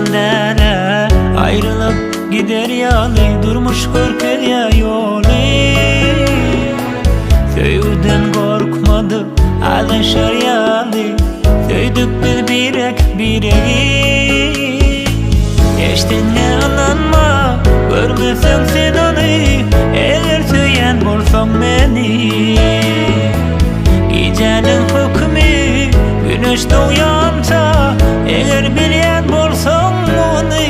düşman dere ayrılıp gider yalı, durmuş körker ya yolu. Söyüden korkmadı alışar yalı, söydük biz bireği. Geçtiğine inanma, görmesen sen onu, eğer söyleyen bolsan beni. Gecenin hükmü güneş doğuyanca, eğer bilen bolsan onu.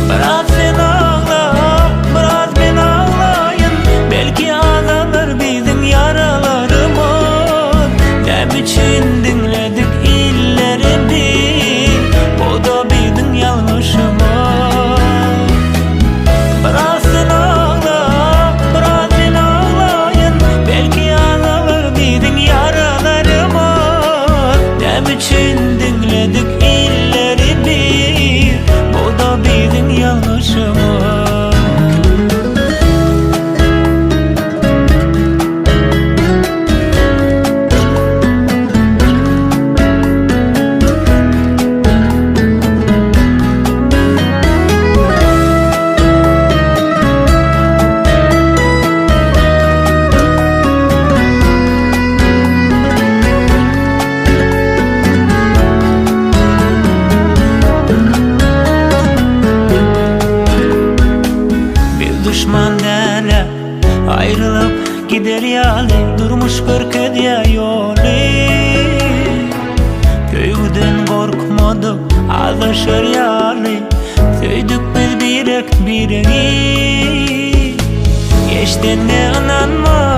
Biraz sen ağla, biraz ben ağlayın, belki ağlanır bizim yaralarımız. Ne biçim dinledik illerimi, bu da bizim yanlışımız. Biraz sen ağla, biraz ben ağlayın, belki ağlanır bizim yaralarımız. Ne biçim dinledik illerimi, bu da bizim yanlışımız. Düşman dere ayrılıp gider yalı, durmuş körker ya yolu. Köyden korkmadı alışır yalı, söydük biz bireği. Geçtiğine inanma,